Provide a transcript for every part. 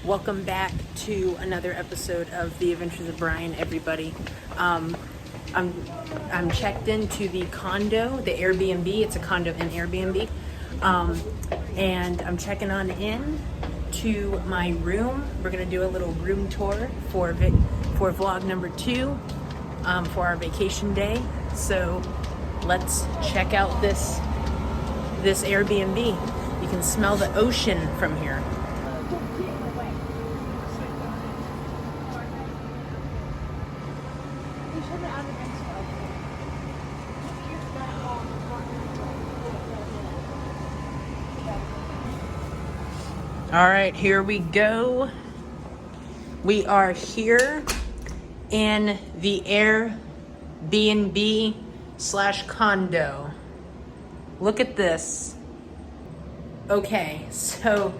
Welcome back to another episode of The Adventures of Brian, everybody. I'm checked into the condo, the Air BNB. It's a condo in Air BNB. And I'm checking on in to my room. We're gonna do a little room tour for vlog number 2 for our vacation day. So let's check out this Airbnb. You can smell the ocean from here. All right, here we go. We are here in the Air BNB / condo. Look at this. Okay, so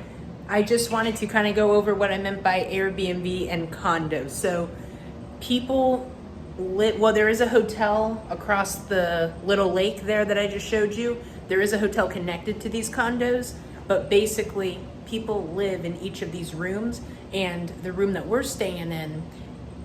I just wanted to kind of go over what I meant by Airbnb and condo. So people there is a hotel across the little lake there that I just showed you. There is a hotel connected to these condos, but basically people live in each of these rooms, and the room that we're staying in,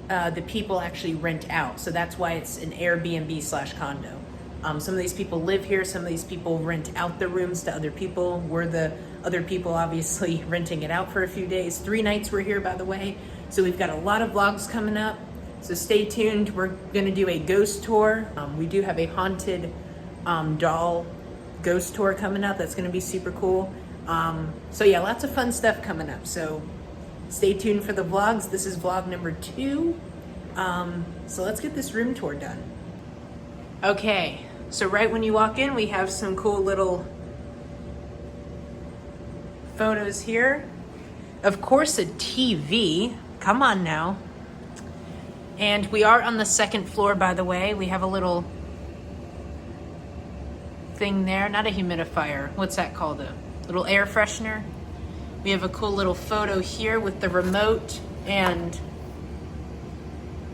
the people actually rent out. So that's why it's an Airbnb / condo. Some of these people live here, some of these people rent out the rooms to other people. We're the other people obviously renting it out for a few days. 3 nights we're here, by the way. So we've got a lot of vlogs coming up. So stay tuned. We're gonna do a ghost tour. We do have a haunted doll ghost tour coming up. That's gonna be super cool. So yeah, lots of fun stuff coming up. So stay tuned for the vlogs. This is vlog number 2. So let's get this room tour done. Okay, so right when you walk in, we have some cool little photos here. Of course, a TV. Come on now. And we are on the 2nd floor, by the way. We have a little thing there, not a humidifier. What's that called? A little air freshener. We have a cool little photo here with the remote, and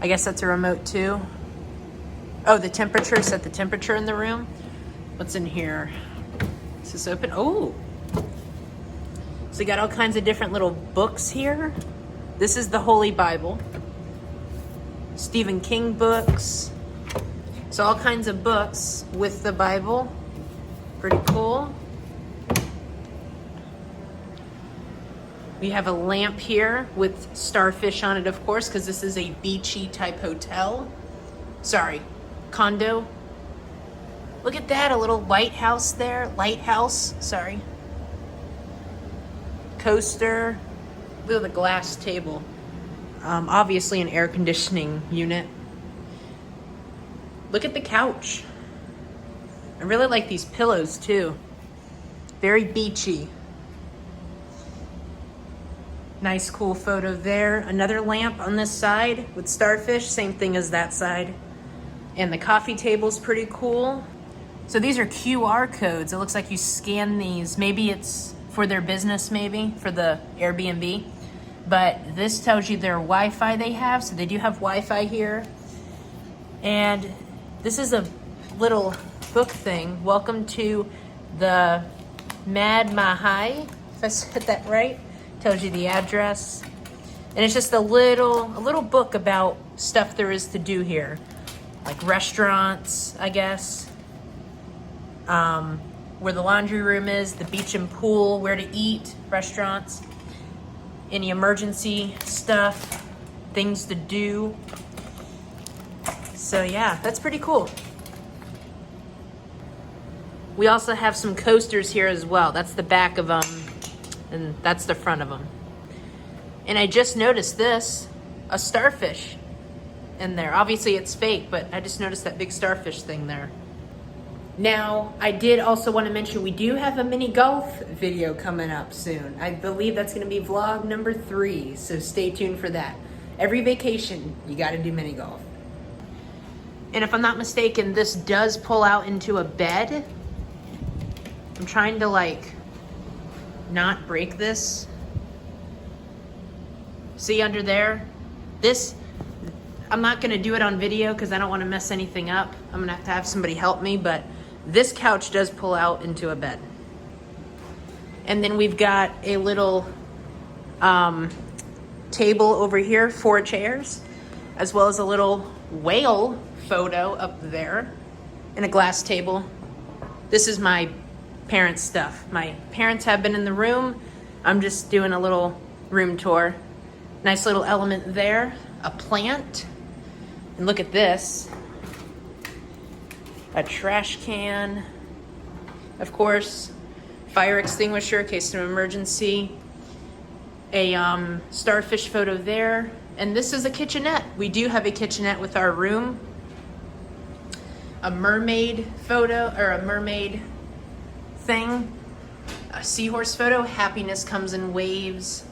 I guess that's a remote too. Oh, the temperature, set the temperature in the room. What's in here? Is this open? Oh, so you got all kinds of different little books here. This is the Holy Bible. Stephen King books. So all kinds of books with the Bible. Pretty cool. We have a lamp here with starfish on it, of course, because this is a beachy type hotel. Sorry, condo. Look at that, a little lighthouse there. Lighthouse, sorry. Coaster. Look at the glass table. Obviously an air conditioning unit. Look at the couch. I really like these pillows too. Very beachy. Nice cool photo there. Another lamp on this side with starfish, same thing as that side. And the coffee table's pretty cool. So these are QR codes. It looks like you scan these. Maybe it's for their business, maybe, for the Airbnb. But this tells you their Wi-Fi they have. So they do have Wi-Fi here. And this is a little book thing. Welcome to the Mad Mahai, if I said that right. Tells you the address. And it's just a little book about stuff there is to do here. Like restaurants, I guess. Where the laundry room is, the beach and pool, where to eat, restaurants. Any emergency stuff, things to do. So yeah, that's pretty cool. We also have some coasters here as well. That's the back of them, and that's the front of them. And I just noticed this, a starfish in there. Obviously it's fake, but I just noticed that big starfish thing there. Now, I did also want to mention we do have a mini golf video coming up soon. I believe that's going to be vlog number 3, so stay tuned for that. Every vacation, you got to do mini golf. And if I'm not mistaken, this does pull out into a bed. I'm trying to not break this. See under there? This, I'm not going to do it on video because I don't want to mess anything up. I'm going to have somebody help me, but this couch does pull out into a bed. And then we've got a little table over here, 4 chairs, as well as a little whale photo up there and a glass table. This is my parents' stuff. My parents have been in the room. I'm just doing a little room tour. Nice little element there, a plant. And look at this. A trash can. Of course, fire extinguisher in case of emergency. A starfish photo there. And this is a kitchenette. We do have a kitchenette with our room. A mermaid photo, or a mermaid thing. A seahorse photo. Happiness comes in waves.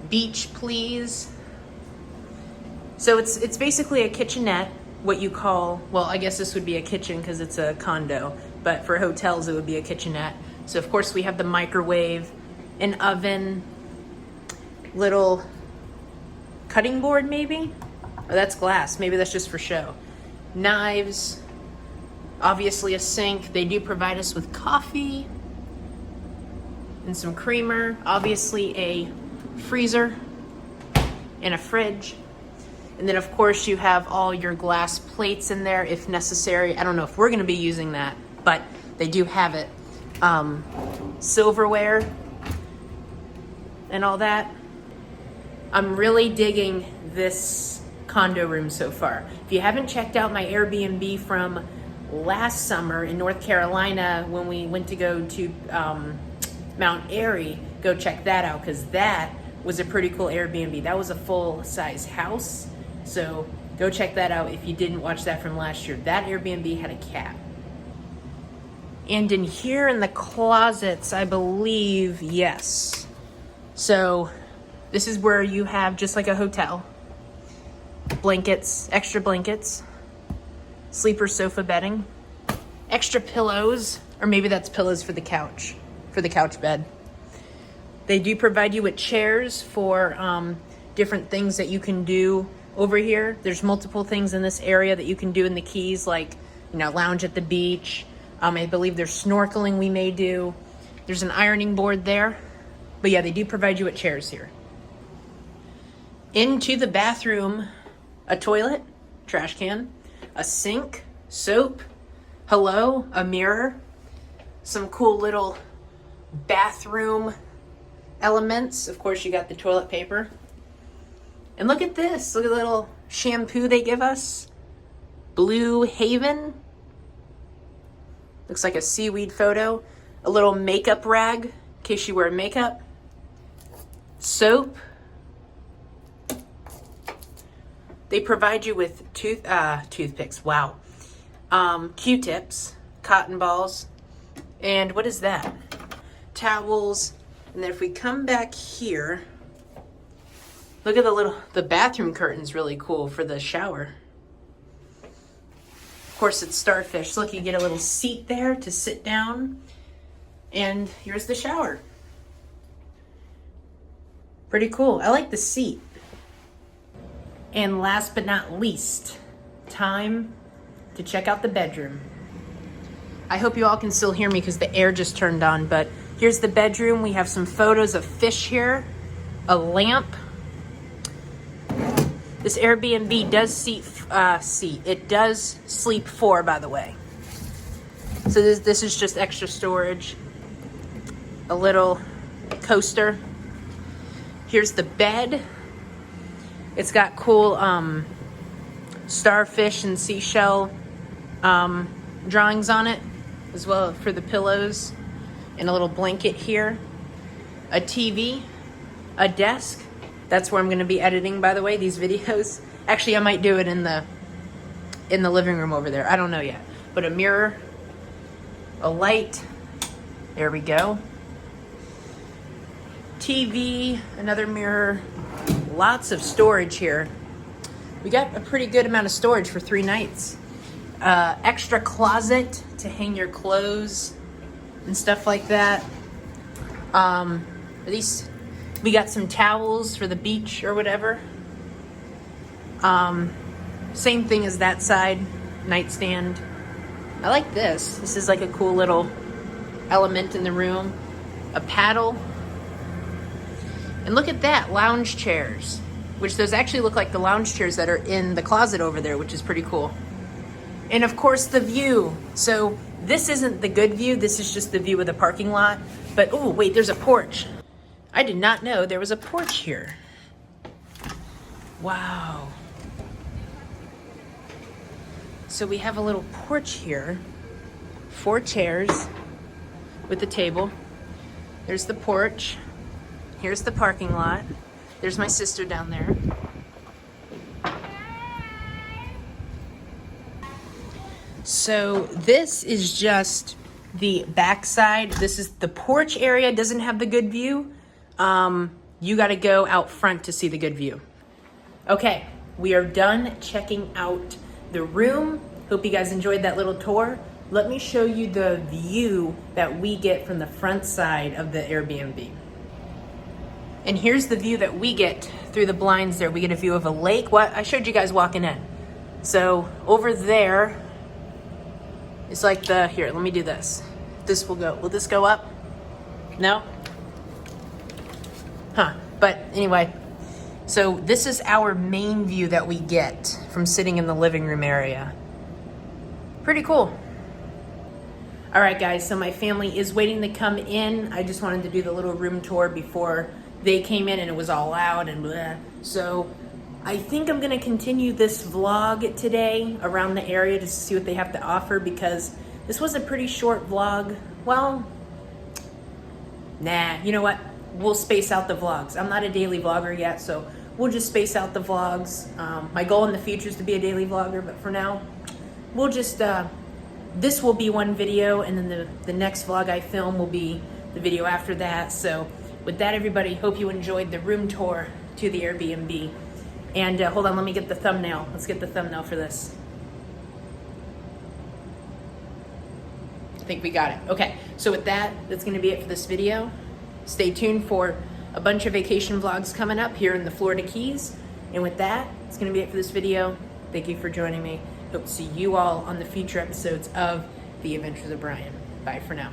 Beach, please. So it's basically a kitchenette, what you call, well, I guess this would be a kitchen because it's a condo, but for hotels it would be a kitchenette. So of course we have the microwave, an oven, little cutting board maybe? Oh, that's glass. Maybe that's just for show. Knives, obviously a sink. They do provide us with coffee and some creamer. Obviously a freezer and a fridge. And then of course you have all your glass plates in there if necessary. I don't know if we're gonna be using that, but they do have it. Silverware and all that. I'm really digging this condo room so far. If you haven't checked out my Airbnb from last summer in North Carolina when we went to go to Mount Airy, go check that out because that was a pretty cool Airbnb. That was a full-size house. So go check that out if you didn't watch that from last year. That Airbnb had a cat. And in here in the closets, I believe, yes. So this is where you have just like a hotel. Blankets, extra blankets, sleeper sofa bedding, extra pillows, or maybe that's pillows for the couch bed. They do provide you with chairs for different things that you can do over here. There's multiple things in this area that you can do in the Keys, like, you know, lounge at the beach. I believe there's snorkeling we may do. There's an ironing board there. But yeah, they do provide you with chairs here. Into the bathroom, a toilet, trash can, a sink, soap, hello, a mirror, some cool little bathroom elements. Of course, you got the toilet paper. And look at this. Look at the little shampoo they give us. Blue Haven. Looks like a seaweed photo. A little makeup rag in case you wear makeup. Soap. They provide you with toothpicks. Wow. Q-tips, cotton balls, and what is that? Towels. And then if we come back here, look at the bathroom curtain's really cool for the shower. Of course, it's starfish. Look, you get a little seat there to sit down. And here's the shower. Pretty cool. I like the seat. And last but not least, time to check out the bedroom. I hope you all can still hear me because the air just turned on, but here's the bedroom. We have some photos of fish here, a lamp. This Airbnb does it does sleep 4, by the way. So this is just extra storage. A little coaster. Here's the bed. It's got cool starfish and seashell drawings on it, as well for the pillows, and a little blanket here. A TV, a desk. That's where I'm going to be editing, by the way, these videos. Actually, I might do it in the living room over there. I don't know yet. But a mirror, a light. There we go. TV, another mirror. Lots of storage here. We got a pretty good amount of storage for 3 nights. Extra closet to hang your clothes and stuff like that. We got some towels for the beach or whatever. Same thing as that side, nightstand. I like this. This is like a cool little element in the room. A paddle. And look at that, lounge chairs. which those actually look like the lounge chairs that are in the closet over there, which is pretty cool. And of course the view. So this isn't the good view, this is just the view of the parking lot. But oh wait, there's a porch. I did not know there was a porch here. Wow. So we have a little porch here, 4 chairs with a table. There's the porch. Here's the parking lot. There's my sister down there. So this is just the backside. This is the porch area, doesn't have the good view. You gotta go out front to see the good view. Okay, we are done checking out the room. Hope you guys enjoyed that little tour. Let me show you the view that we get from the front side of the Airbnb. And here's the view that we get through the blinds there. We get a view of a lake. What I showed you guys walking in. So over there, it's like the, here, let me do this. This will go, will this go up? No? Huh, but anyway. So this is our main view that we get from sitting in the living room area. Pretty cool. All right, guys, so my family is waiting to come in. I just wanted to do the little room tour before they came in and it was all loud and blah. So I think I'm gonna continue this vlog today around the area just to see what they have to offer, because this was a pretty short vlog. Well, nah, you know what? We'll space out the vlogs. I'm not a daily vlogger yet, so we'll just space out the vlogs. My goal in the future is to be a daily vlogger, but for now, we'll just, this will be one video, and then the next vlog I film will be the video after that. So with that, everybody, hope you enjoyed the room tour to the Airbnb. And hold on, let me get the thumbnail. Let's get the thumbnail for this. I think we got it. Okay, so with that, that's gonna be it for this video. Stay tuned for a bunch of vacation vlogs coming up here in the Florida Keys. And with that, it's gonna be it for this video. Thank you for joining me. Hope to see you all on the future episodes of The Adventures of Brian. Bye for now.